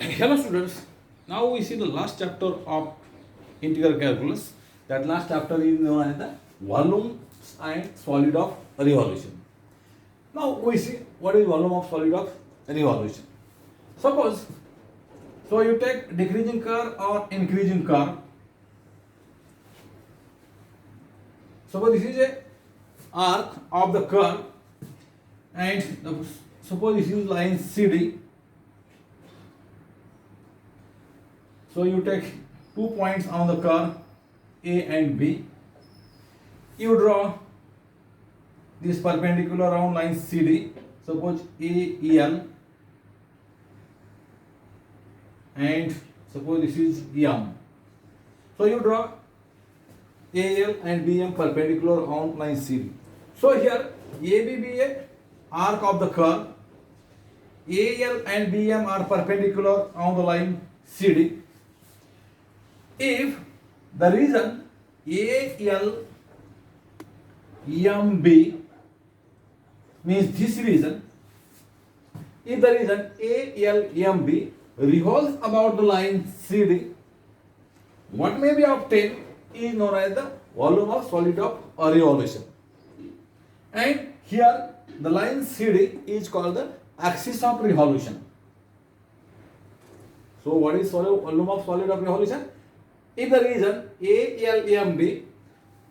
Hello students, now we see the last chapter of integral calculus. That last chapter is known as the volume and solid of revolution. Now we see what is volume of solid of revolution. Suppose, so you take decreasing curve or increasing curve. Suppose this is a arc of the curve and suppose this is line CD. So you take 2 points on the curve A and B. You draw this perpendicular on line CD. Suppose AEL and suppose this is M. So you draw AL and BM perpendicular on line CD. So here AB be a arc of the curve. AL and BM are perpendicular on the line CD. If the region ALMB means this region, if the region ALMB revolves about the line CD, what may be obtained is known as the volume of solid of a revolution. And here the line CD is called the axis of revolution. So what is volume of solid of revolution? If the region ALMB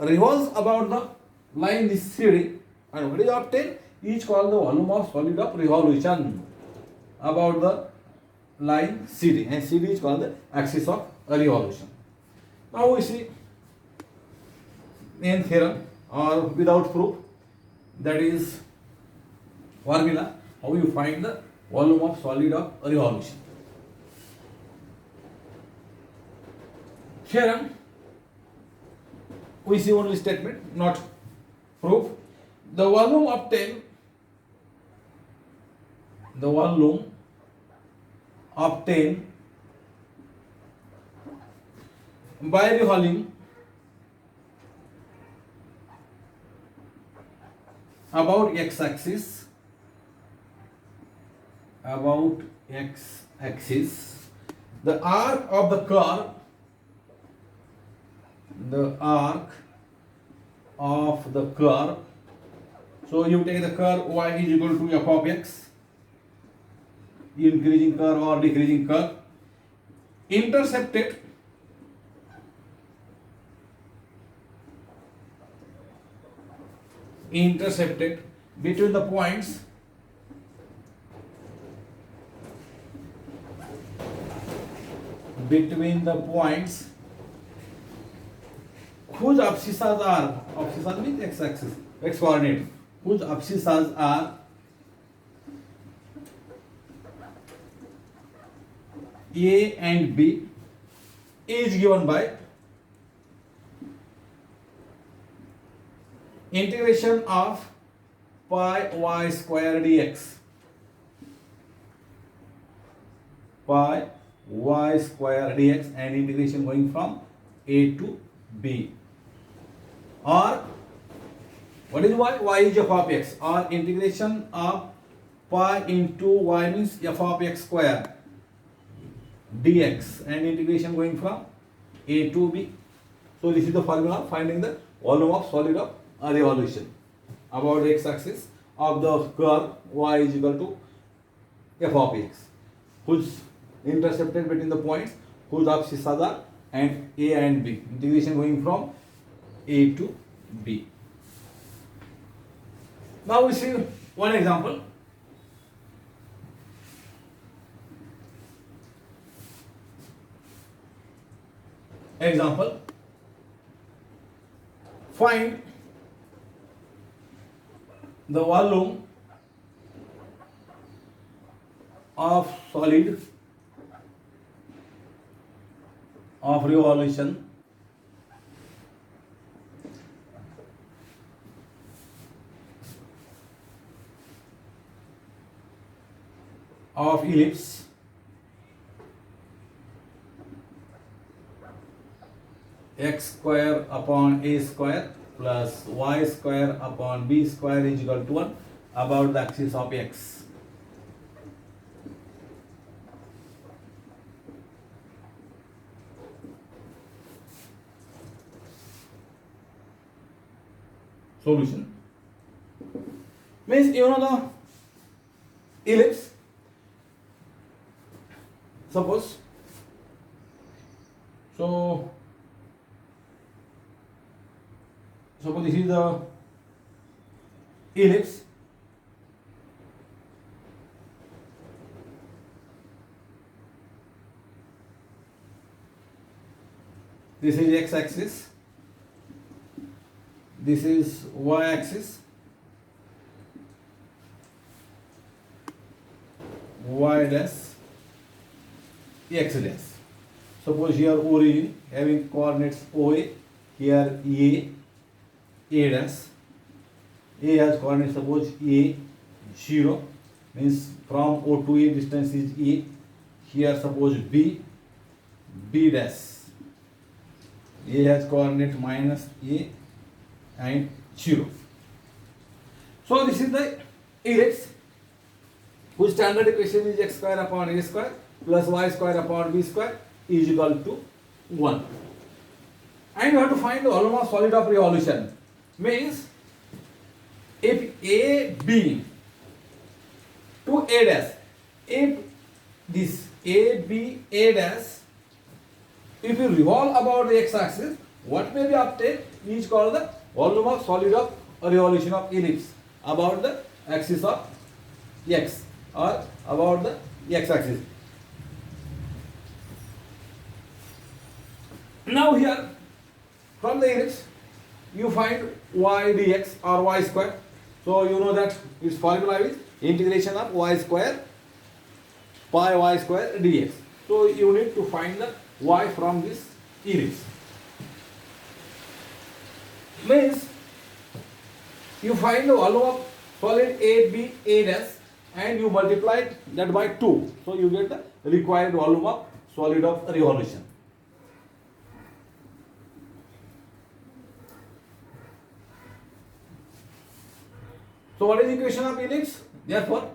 revolves about the line CD, and what is obtained is called the volume of solid of revolution about the line CD, and CD is called the axis of revolution. Now we see in theorem or without proof, that is formula how you find the volume of solid of revolution. Theorem, we see only statement, not proof. The volume obtained by revolving about x-axis, the arc of the curve, so you take the curve y is equal to f of x, increasing curve or decreasing curve, intercepted between the points whose abscissas are, abscissas means x-axis, x coordinate, whose abscissas are A and B is given by integration of pi y square dx, and integration going from A to B, or what is y? Y is f of x, or integration of pi into y means f of x square dx, and integration going from A to B. So this is the formula finding the volume of solid of a revolution about the x-axis of the curve y is equal to f of x, whose intercepted between the points whose abscissas are and A and B, integration going from A to B. Now we see one example. Find the volume of solid of revolution of ellipse x square upon a square plus y square upon b square is equal to 1 about the axis of x. solution. Means you know the ellipse. Suppose this is the ellipse. This is x-axis. This is y-axis. Y dash, x dash. Suppose here origin having coordinates OA, here A dash. A has coordinates, suppose A 0, means from O to A distance is A. Here suppose B dash. A has coordinate minus A and 0. So this is the ellipse whose standard equation is x square upon a square plus y square upon b square is equal to 1. And you have to find the volume of solid of revolution. Means if AB to A dash, if this A dash, if you revolve about the x-axis, what may be obtained is called the volume of solid of revolution of ellipse about the axis of x or about the x-axis. Now here from the ellipse you find y dx or y square. So you know that its formula is integration of y square pi y square dx. So you need to find the y from this ellipse. Means you find the volume of solid A dash and you multiply that by 2. So you get the required volume of solid of revolution. So what is the equation of ellipse? Therefore,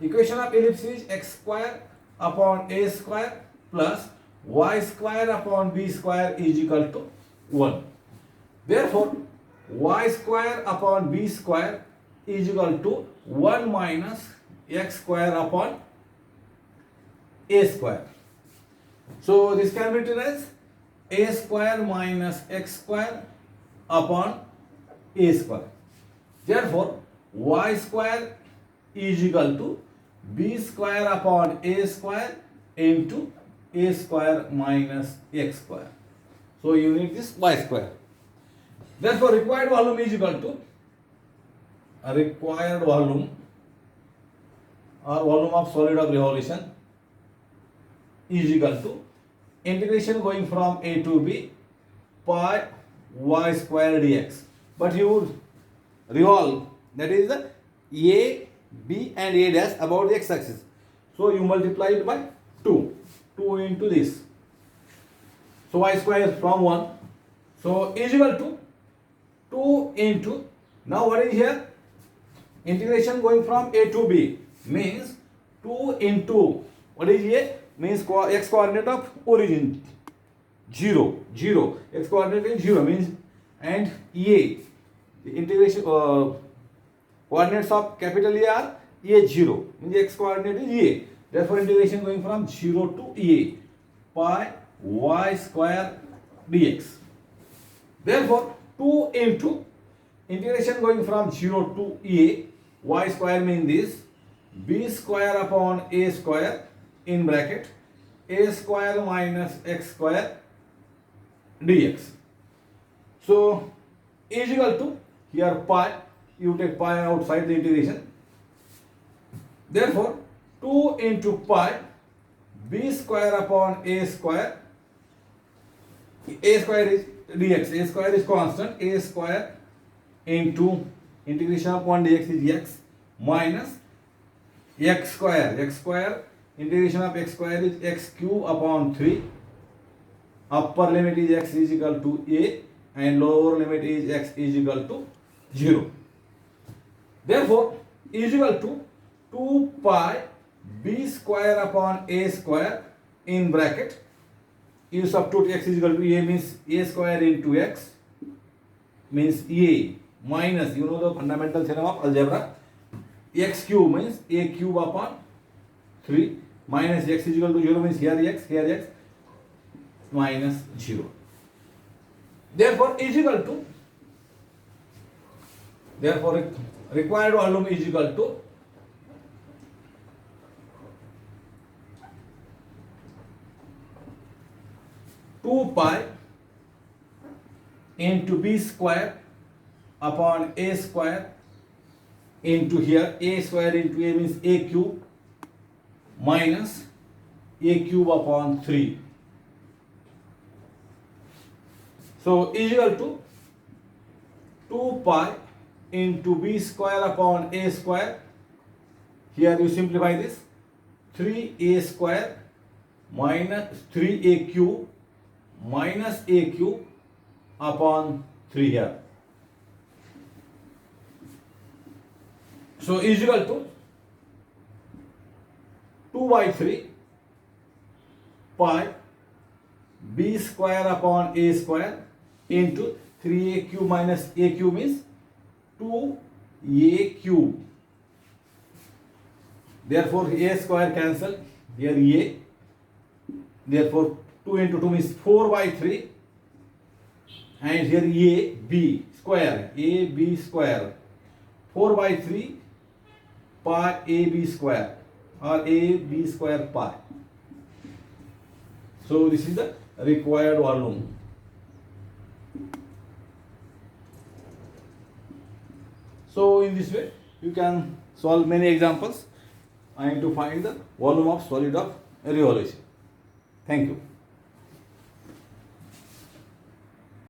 equation of ellipse is x square upon a square plus y square upon b square is equal to 1. Therefore, y square upon b square is equal to 1 minus x square upon a square. So this can be written as a square minus x square upon a square. Therefore, y square is equal to b square upon a square into a square minus x square. So you need this y square. Therefore, required volume is equal to required volume or volume of solid of revolution is equal to integration going from a to b pi y square dx. But you revolve, that is the a, b and a dash about the x-axis. So you multiply it by 2 into this. So y square from 1. So is equal to 2 into, now what is here? Integration going from a to b means 2 into, what is a? Means x coordinate of origin 0, x coordinate is 0 means, and a, the integration coordinates of capital A are a0 means x coordinate is a. Therefore, integration going from 0 to a pi y square dx. Therefore, 2 into integration going from 0 to a y square means this b square upon a square in bracket a square minus x square dx. So is equal to, here pi, you take pi outside the integration. Therefore, 2 into pi b square upon a square is dx, a square is constant, a square into integration of 1 dx is x minus x square integration of x square is x cube upon 3, upper limit is x is equal to a and lower limit is x is equal to 0. Therefore, is equal to 2 pi b square upon a square in bracket, you substitute x is equal to a means a square into x means a, minus, you know the fundamental theorem of algebra, x cube means a cube upon 3 minus x is equal to 0 means here x minus 0. Therefore is equal to, therefore required volume is equal to two pi into b square upon a square into here a square into a means a cube minus a cube upon 3. So is equal to 2 pi into b square upon a square. Here you simplify this, 3a square minus 3a cube minus a cube upon 3 here. So is equal to 2 by 3 pi b square upon a square into 3a cube minus a cube is 2a cube. Therefore a square cancel, here a, therefore 2 into 2 is 4 by 3 and here a b square, a b square 4 by 3 pi a b square or a b square pi. So this is the required volume. So in this way you can solve many examples and to find the volume of solid of revolution. Thank you.